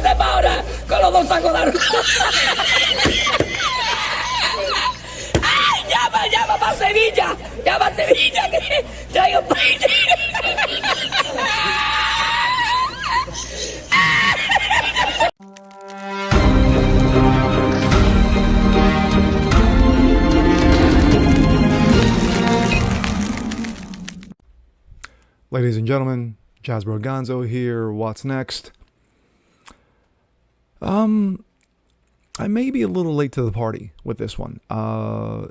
sepa ahora con los dos sacos de arroz. ¡Ay, llama para Sevilla! ¡Llama a Sevilla que traigo un país! Ladies and gentlemen, Jasper Gonzo here. What's next? I may be a little late to the party with this one.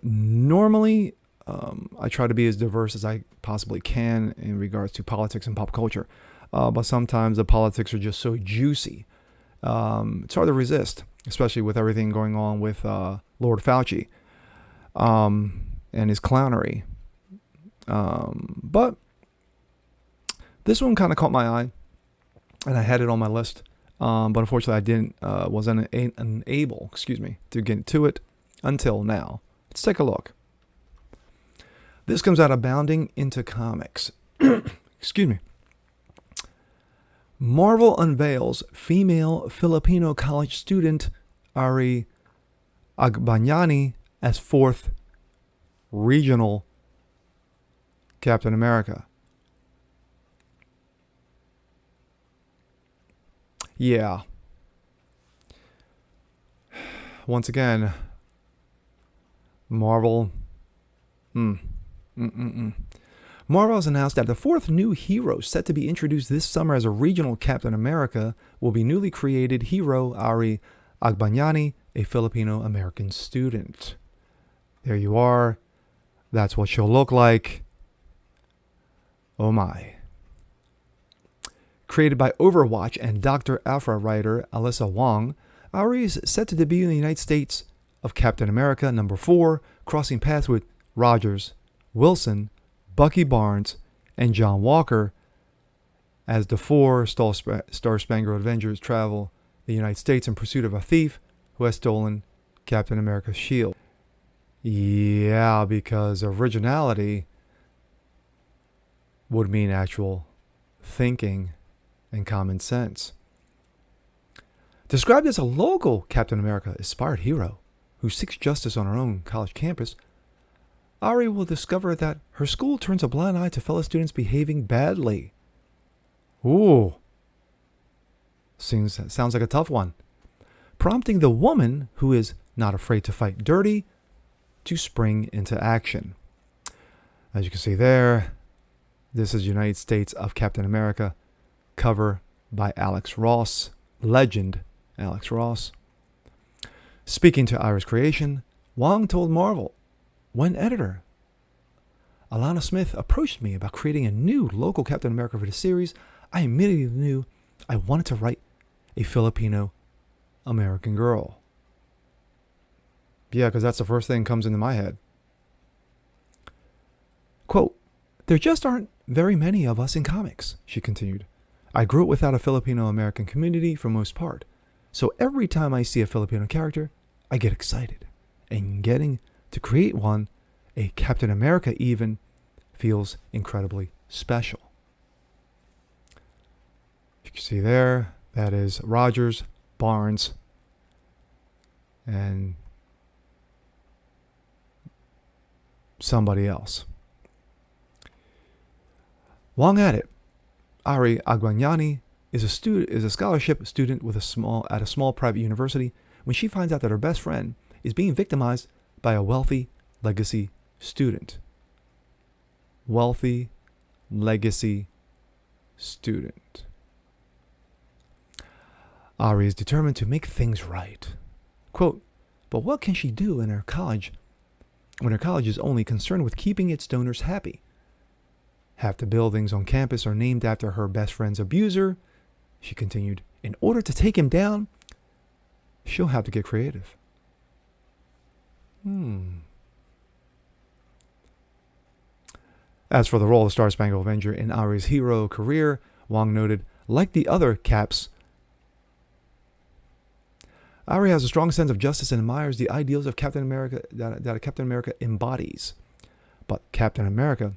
Normally, I try to be as diverse as I possibly can in regards to politics and pop culture. But sometimes the politics are just so juicy. It's hard to resist, especially with everything going on with Lord Fauci and his clownery. But this one kind of caught my eye, and I had it on my list. But unfortunately, was unable, to get to it until now. Let's take a look. This comes out of Bounding into Comics. Excuse me. Marvel unveils female Filipino college student Ari Agbanyani as fourth regional Captain America. Yeah. Once again, Marvel. Marvel has announced that the fourth new hero set to be introduced this summer as a regional Captain America will be newly created hero Ari Agbanyani, a Filipino-American student. There you are. That's what she'll look like. Oh my. Created by Overwatch and Dr. Aphra writer Alyssa Wong, Ari is set to debut in the United States of Captain America #4, crossing paths with Rogers, Wilson, Bucky Barnes, and John Walker as the four Star-Spangled Avengers travel the United States in pursuit of a thief who has stolen Captain America's shield. Yeah, because originality would mean actual thinking and common sense. Described as a local Captain America-inspired hero who seeks justice on her own college campus, Ari will discover that her school turns a blind eye to fellow students behaving badly. Ooh. Sounds like a tough one. Prompting the woman, who is not afraid to fight dirty, to spring into action. As you can see there, this is United States of Captain America, cover by Alex Ross, legend Alex Ross. Speaking to Iris Creation, Wong told Marvel, when editor Alana Smith approached me about creating a new local Captain America for the series, I immediately knew I wanted to write a Filipino American girl. Yeah, because that's the first thing that comes into my head. Quote, there just aren't very many of us in comics, she continued. I grew up without a Filipino American community for most part, so every time I see a Filipino character, I get excited. And getting to create one, a Captain America even, feels incredibly special. You can see there, that is Rogers, Barnes, and somebody else. Wong added, Ari Agbanyani is a scholarship student at a small private university when she finds out that her best friend is being victimized by a wealthy legacy student. Wealthy legacy student. Ari is determined to make things right. Quote, but what can she do in her college when her college is only concerned with keeping its donors happy? Half the buildings on campus are named after her best friend's abuser, she continued. In order to take him down, she'll have to get creative. As for the role of the Star-Spangled Avenger in Ari's hero career, Wong noted, like the other Caps, Ari has a strong sense of justice and admires the ideals of Captain America that Captain America embodies. But Captain America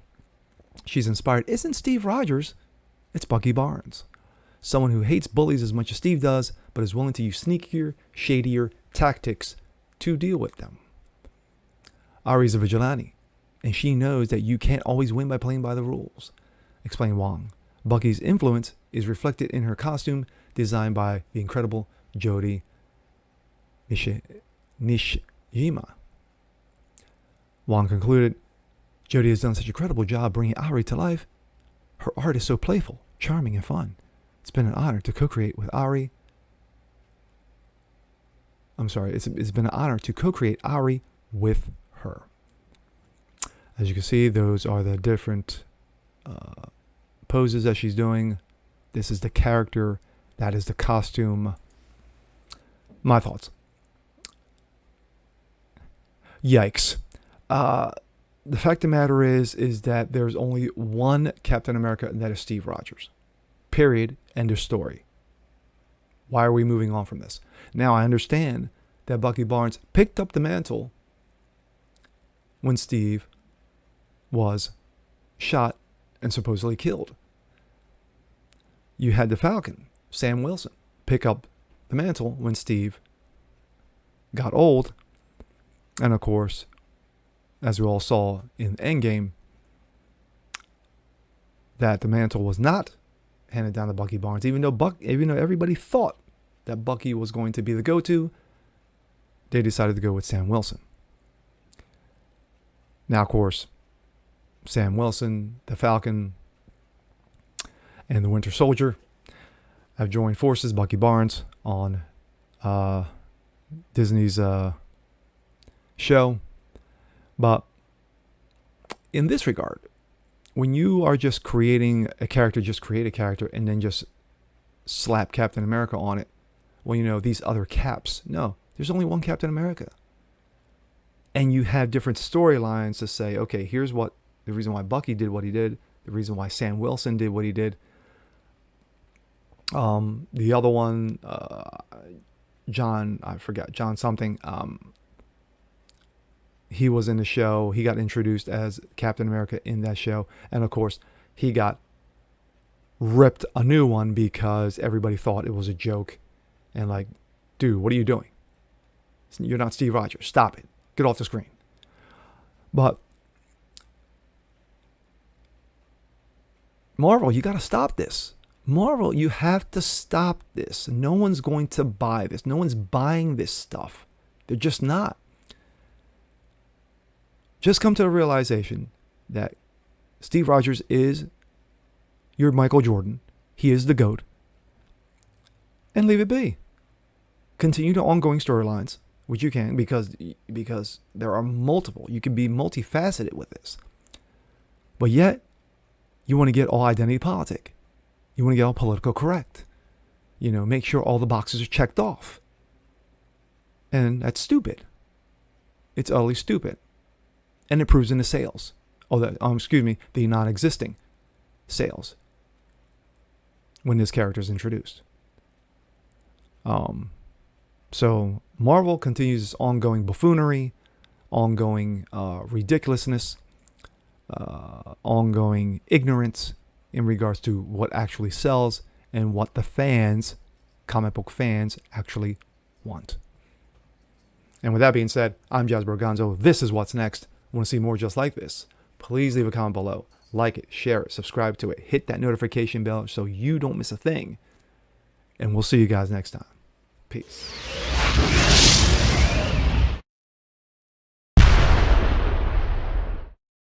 she's inspired isn't Steve Rogers, it's Bucky Barnes. someone who hates bullies as much as Steve does, but is willing to use sneakier, shadier tactics to deal with them. Ari's a vigilante, and she knows that you can't always win by playing by the rules, explained Wong. Bucky's influence is reflected in her costume, designed by the incredible Jody Nishijima. Wong concluded, Jody has done such a credible job bringing Ari to life. Her art is so playful, charming, and fun. It's been an honor to co-create with Ari. It's been an honor to co-create Ari with her. As you can see, those are the different poses that she's doing. This is the character. That is the costume. My thoughts. Yikes. The fact of the matter is that there's only one Captain America, and that is Steve Rogers. Period. End of story. Why are we moving on from this? Now, I understand that Bucky Barnes picked up the mantle when Steve was shot and supposedly killed. You had the Falcon, Sam Wilson, pick up the mantle when Steve got old. And of course, as we all saw in Endgame, that the mantle was not handed down to Bucky Barnes, even though everybody thought that Bucky was going to be the go-to. They decided to go with Sam Wilson. Now, of course, Sam Wilson, the Falcon, and the Winter Soldier have joined forces, Bucky Barnes, on Disney's show. But in this regard, when you are just creating a character, just create a character and then just slap Captain America on it. Well, these other caps. No, there's only one Captain America. And you have different storylines to say, okay, here's the reason why Bucky did what he did, the reason why Sam Wilson did what he did. The other one, John something. He was in the show. He got introduced as Captain America in that show. And of course, he got ripped a new one because everybody thought it was a joke. And like, dude, what are you doing? You're not Steve Rogers. Stop it. Get off the screen. But Marvel, you got to stop this. Marvel, you have to stop this. No one's going to buy this. No one's buying this stuff. They're just not. Just come to the realization that Steve Rogers is your Michael Jordan. He is the GOAT. And leave it be. Continue the ongoing storylines, which you can, because there are multiple. You can be multifaceted with this. But yet, you want to get all identity politic. You want to get all political correct. Make sure all the boxes are checked off. And that's stupid. It's utterly stupid. And it proves in the sales. The non-existing sales when this character is introduced. So Marvel continues its ongoing buffoonery, ongoing ridiculousness, ongoing ignorance in regards to what actually sells and what the fans, comic book fans, actually want. And with that being said, I'm Jasper Gonzo. This is What's Next. Want to see more just like this? Please leave a comment below. Like it, share it, subscribe to it. Hit that notification bell so you don't miss a thing. And we'll see you guys next time. Peace.